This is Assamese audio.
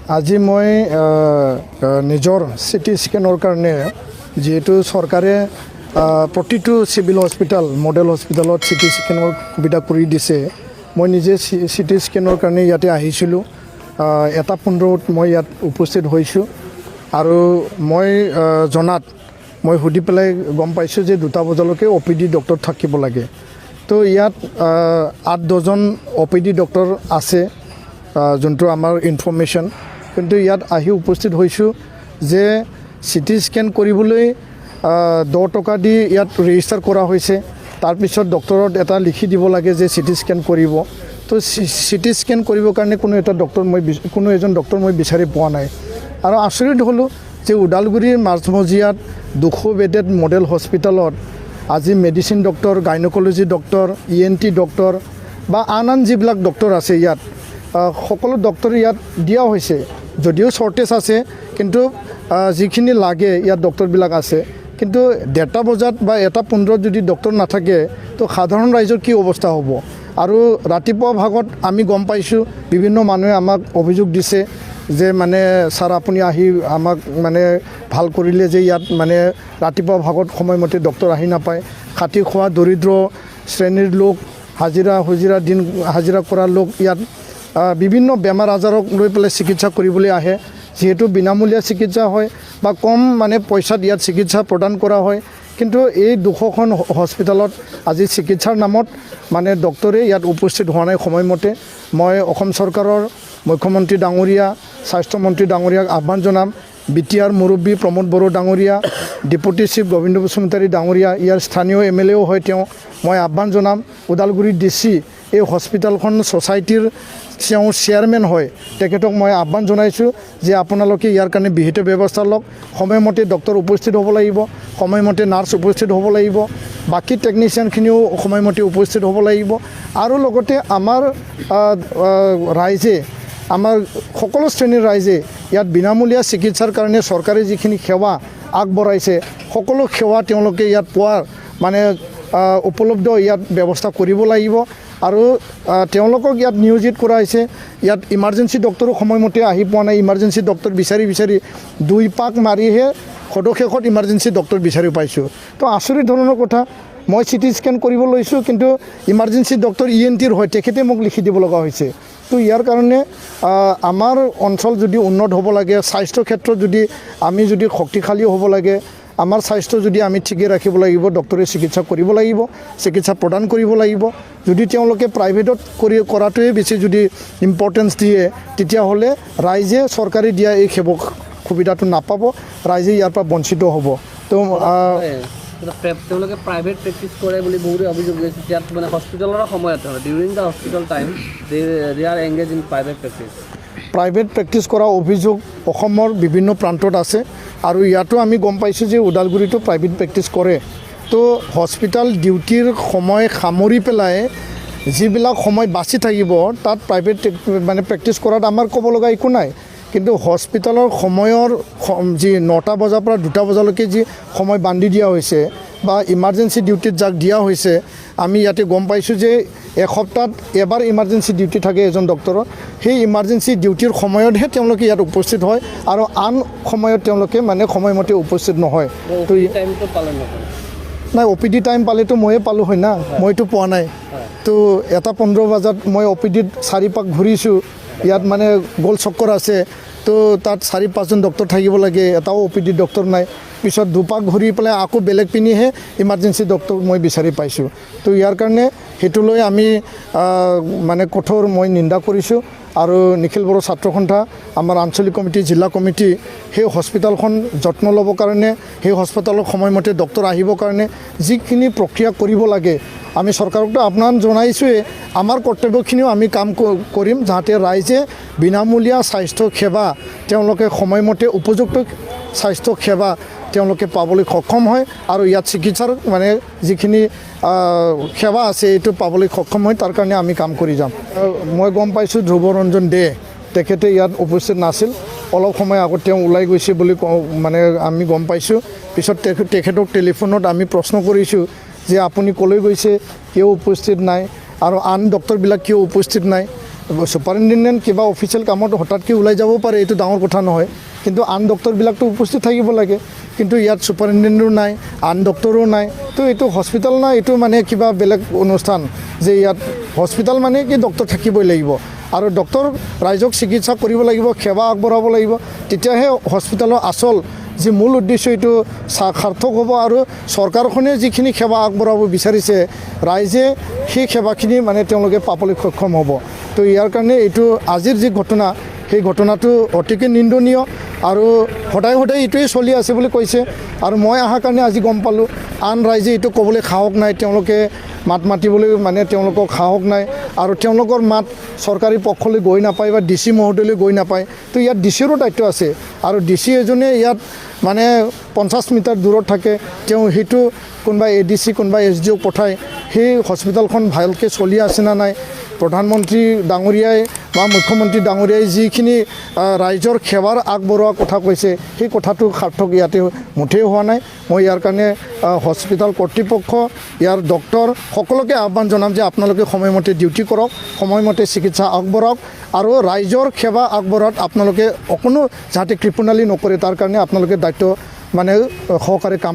আজি মই নিজৰ চিটি স্কেনৰ কাৰণে যেহেতু চৰকাৰে প্ৰতিটো চিভিল হস্পিটাল মডেল হস্পিটালত চিটি স্কেনৰ সুবিধা কৰি দিছে। মই নিজে চিটি স্কেনৰ কাৰণে ইয়াতে আহিছিলোঁ। 1:15 মই ইয়াত উপস্থিত হৈছোঁ আৰু মই জনাত মই সুধি পেলাই গম পাইছোঁ যে 2টা বজালৈকে OPD ডক্টৰ থাকিব লাগে। তো ইয়াত 8-10জন OPD ডক্টৰ আছে যোনটো আমাৰ ইনফৰমেশ্যন। কিন্তু ইয়াত আহি উপস্থিত হৈছোঁ যে চিটি স্কেন কৰিবলৈ 10 টকা দি ইয়াত ৰেজিষ্টাৰ কৰা হৈছে। তাৰপিছত ডক্টৰত এটা লিখি দিব লাগে যে চিটি স্কেন কৰিব। তো চিটি স্কেন কৰিবৰ কাৰণে কোনো এজন ডক্টৰ মই বিচাৰি পোৱা নাই। আৰু আচৰিত হ'লোঁ যে ওদালগুৰিৰ মাজমজিয়াত 200 বেডেড মডেল হস্পিটেলত আজি medicine doctor, gynaecology doctor, ENT doctor বা আন যিবিলাক ডক্টৰ আছে ইয়াত সকলো ডক্টৰ ইয়াত দিয়া হৈছে। যদিও শ্বৰ্টেজ আছে কিন্তু যিখিনি লাগে ইয়াত ডক্টৰবিলাক আছে। কিন্তু 1:30 বজাত বা 1:15 যদি ডক্টৰ নাথাকে তো সাধাৰণ ৰাইজৰ কি অৱস্থা হ'ব। আৰু ৰাতিপুৱা ভাগত আমি গম পাইছোঁ বিভিন্ন মানুহে আমাক অভিযোগ দিছে যে মানে ছাৰ আপুনি আহি আমাক মানে ভাল কৰিলে যে ইয়াত মানে ৰাতিপুৱা ভাগত সময়মতে ডক্টৰ আহি নাপায়। খাটি খোৱা দৰিদ্ৰ শ্ৰেণীৰ লোক, দিন হাজিৰা কৰা লোক ইয়াত বিভিন্ন বেমাৰ আজাৰক লৈ পেলাই চিকিৎসা কৰিবলৈ আহে। যিহেতু বিনামূলীয়া চিকিৎসা হয় বা কম মানে পইচাত ইয়াত চিকিৎসা প্ৰদান কৰা হয়। কিন্তু এই 200খন হস্পিটেলত আজি চিকিৎসাৰ নামত মানে ডক্টৰে ইয়াত উপস্থিত হোৱা নাই সময়মতে। মই অসম চৰকাৰৰ মুখ্যমন্ত্ৰী ডাঙৰীয়া, স্বাস্থ্যমন্ত্ৰী ডাঙৰীয়াক আহ্বান জনাম। BTR মুৰব্বী প্ৰমোদ বড়ো ডাঙৰীয়া, ডেপুটি চিফ গোবিন্দ বসুমতাৰী ডাঙৰীয়া, ইয়াৰ স্থানীয় MLAও হয় তেওঁ। মই আহ্বান জনাম ওদালগুৰি DC এই হস্পিটেলখন ছ'চাইটিৰ তেওঁ চেয়াৰমেন হয়, তেখেতক মই আহ্বান জনাইছোঁ যে আপোনালোকে ইয়াৰ কাৰণে বিহিত ব্যৱস্থা লওক। সময়মতে ডক্টৰ উপস্থিত হ'ব লাগিব, সময়মতে নাৰ্ছ উপস্থিত হ'ব লাগিব, বাকী টেকনিচিয়ানখিনিও সময়মতে উপস্থিত হ'ব লাগিব। আৰু লগতে আমাৰ ৰাইজে, আমাৰ সকলো শ্ৰেণীৰ ৰাইজে ইয়াত বিনামূলীয়া চিকিৎসাৰ কাৰণে চৰকাৰে যিখিনি সেৱা আগবঢ়াইছে সকলো সেৱা তেওঁলোকে ইয়াত পোৱাৰ মানে উপলব্ধ ইয়াত ব্যৱস্থা কৰিব লাগিব। আৰু তেওঁলোকক ইয়াত নিয়োজিত কৰা হৈছে। ইয়াত ইমাৰ্জেঞ্চি ডক্টৰো সময়মতে আহি পোৱা নাই। ইমাৰ্জেঞ্চি ডক্টৰ বিচাৰি 2 পাক মাৰিহে সদশেষত ইমাৰ্জেঞ্চি ডক্টৰ বিচাৰি পাইছোঁ। তো আচৰিত ধৰণৰ কথা। মই চিটি স্কেন কৰিব লৈছোঁ কিন্তু ইমাৰ্জেঞ্চি ডক্টৰ ENTৰ হয়, তেখেতে মোক লিখি দিব লগা হৈছে। তো ইয়াৰ কাৰণে আমাৰ অঞ্চল যদি উন্নত হ'ব লাগে, স্বাস্থ্য ক্ষেত্ৰত আমি যদি শক্তিশালী হ'ব লাগে, আমাৰ স্বাস্থ্য যদি আমি ঠিকে ৰাখিব লাগিব, ডক্টৰে চিকিৎসা কৰিব লাগিব, চিকিৎসা প্ৰদান কৰিব লাগিব। যদি তেওঁলোকে প্ৰাইভেটত কৰাটোৱে বেছি যদি ইম্পৰ্টেঞ্চ দিয়ে তেতিয়াহ'লে ৰাইজে চৰকাৰে দিয়া এই সুবিধাটো নাপাব, ৰাইজে ইয়াৰ পৰা বঞ্চিত হ'ব। তো তেওঁলোকে প্ৰাইভেট প্ৰেক্টিছ কৰে বুলি বহুতে অভিযোগ দিছে। ইয়াত মানে হস্পিটেলৰ সময়ত during the hospital time they are engage in private practice. Private practice কৰা অভিযোগ অসমৰ বিভিন্ন প্ৰান্তত আছে আৰু ইয়াতো আমি গম পাইছোঁ যে ওদালগুৰিতো প্ৰাইভেট প্ৰেক্টিছ কৰে। তো হস্পিটেল ডিউটিৰ সময় সামৰি পেলাই যিবিলাক সময় বাচি থাকিব তাত প্ৰাইভেট মানে প্ৰেক্টিছ কৰাত আমাৰ ক'ব লগা একো নাই। কিন্তু হস্পিটেলৰ সময়ৰ যি 9টা বজাৰ পৰা 2টা বজালৈকে যি সময় বান্ধি দিয়া হৈছে বা ইমাৰ্জেঞ্চি ডিউটিত যাক দিয়া হৈছে, আমি ইয়াতে গম পাইছোঁ যে এসপ্তাহত এবাৰ ইমাৰ্জেঞ্চি ডিউটি থাকে এজন ডক্টৰৰ। সেই ইমাৰ্জেঞ্চি ডিউটিৰ সময়তহে তেওঁলোকে ইয়াত উপস্থিত হয় আৰু আন সময়ত তেওঁলোকে মানে সময়মতে উপস্থিত নহয়। তো টাইমটো পালন নকৰে নাই। OPD টাইম পালেতো ময়ে পালোঁ হয় না, মইতো পোৱা নাই। তো 1:15 বজাত মই OPDত 4 পাক ঘূৰিছোঁ। ইয়াত মানে গোল চক্কৰ আছে, তো তাত 4-5জন ডক্টৰ থাকিব লাগে, এটাও OPD ডক্টৰ নাই। পিছত 2 পাক ঘূৰি পেলাই আকৌ বেলেগ পিনিহে ইমাৰ্জেঞ্চি ডক্টৰ মই বিচাৰি পাইছোঁ। তো ইয়াৰ কাৰণে সেইটো লৈ আমি মানে কঠোৰ মই নিন্দা কৰিছোঁ। আৰু নিখিল বড়ো ছাত্ৰ সন্থা, আমাৰ আঞ্চলিক কমিটি, জিলা কমিটি সেই হস্পিটেলখন যত্ন ল'বৰ কাৰণে, সেই হস্পিটেলত সময়মতে ডক্টৰ আহিবৰ কাৰণে যিখিনি প্ৰক্ৰিয়া কৰিব লাগে আমি চৰকাৰকতো আহ্বান জনাইছোঁৱে। আমাৰ কৰ্তব্যখিনিও আমি কাম কৰিম যাতে ৰাইজে বিনামূলীয়া স্বাস্থ্য সেৱা তেওঁলোকে সময়মতে উপযুক্ত স্বাস্থ্য সেৱা তেওঁলোকে পাবলৈ সক্ষম হয় আৰু ইয়াত চিকিৎসাৰ মানে যিখিনি সেৱা আছে এইটো পাবলৈ সক্ষম হয়, তাৰ কাৰণে আমি কাম কৰি যাম। মই গম পাইছোঁ ধ্ৰুৱৰঞ্জন দে তেখেতে ইয়াত উপস্থিত নাছিল। অলপ সময় আগত তেওঁ ওলাই গৈছে বুলি মানে আমি গম পাইছোঁ। পিছত তেখেতক টেলিফোনত আমি প্ৰশ্ন কৰিছোঁ যে আপুনি ক'লৈ গৈছে, কিয় উপস্থিত নাই আৰু আন ডক্টৰবিলাক কিয় উপস্থিত নাই। ছুপাৰিনটেণ্ডেণ্ট কিবা অফিচিয়েল কামত হঠাৎকৈ ওলাই যাব পাৰে, এইটো ডাঙৰ কথা নহয়, কিন্তু আন ডক্টৰবিলাকতো উপস্থিত থাকিব লাগে, কিন্তু ইয়াত ছুপাৰিনটেণ্ডেণ্টো নাই, আন ডক্টৰো নাই, তো এইটো হস্পিটেল নাই, এইটো মানে কিবা বেলেগ অনুষ্ঠান যে ইয়াত হস্পিটেল মানে কি ডক্টৰ থাকিবই লাগিব আৰু ডক্টৰ ৰাইজক চিকিৎসা কৰিব লাগিব, সেৱা আগবঢ়াব লাগিব, তেতিয়াহে হস্পিটেলৰ আচল যি মূল উদ্দেশ্য এইটো সাৰ্থক হ'ব আৰু চৰকাৰখনে যিখিনি সেৱা আগবঢ়াব বিচাৰিছে ৰাইজে সেই সেৱাখিনি মানে তেওঁলোকে পাবলৈ সক্ষম হ'ব। তো ইয়াৰ কাৰণে এইটো আজিৰ যি ঘটনা সেই ঘটনাটো অতিকৈ নিন্দনীয় আৰু সদায় সদায় এইটোৱে চলি আছে বুলি কৈছে আৰু মই অহাৰ কাৰণে আজি গম পালোঁ আন ৰাইজে এইটো ক'বলৈ সাহস নাই, তেওঁলোকে মাত মাতিবলৈ মানে তেওঁলোকক সাহস নাই আৰু তেওঁলোকৰ মাত চৰকাৰী পক্ষলৈ গৈ নাপায় বা DC মহোদয়লৈ গৈ নাপায়। তো ইয়াত DCৰো দায়িত্ব আছে আৰু DC এজনে ইয়াত মানে 50 মিটাৰ দূৰত থাকে, তেওঁ সেইটো কোনোবা ADC কোনোবা SDOক পঠায় সেই হস্পিটেলখন ভালকৈ চলি আছে না নাই, প্ৰধানমন্ত্ৰী ডাঙৰীয়াই বা মুখ্যমন্ত্ৰী ডাঙৰীয়াই যিখিনি ৰাইজৰ সেৱাৰ আগবঢ়োৱা কথা কৈছে সেই কথাটো সাৰ্থক ইয়াতে মুঠেই হোৱা নাই। মই ইয়াৰ কাৰণে হস্পিটেল কৰ্তৃপক্ষ ইয়াৰ ডক্টৰ সকলোকে আহ্বান জনাম যে আপোনালোকে সময়মতে ডিউটি কৰক, সময়মতে চিকিৎসা আগবঢ়াওক আৰু ৰাইজৰ সেৱা আগবঢ়োৱাত আপোনালোকে অকণো যাতে কৃপণালি নকৰে তাৰ কাৰণে আপোনালোকে দায়িত্ব মানে সহকাৰে কাম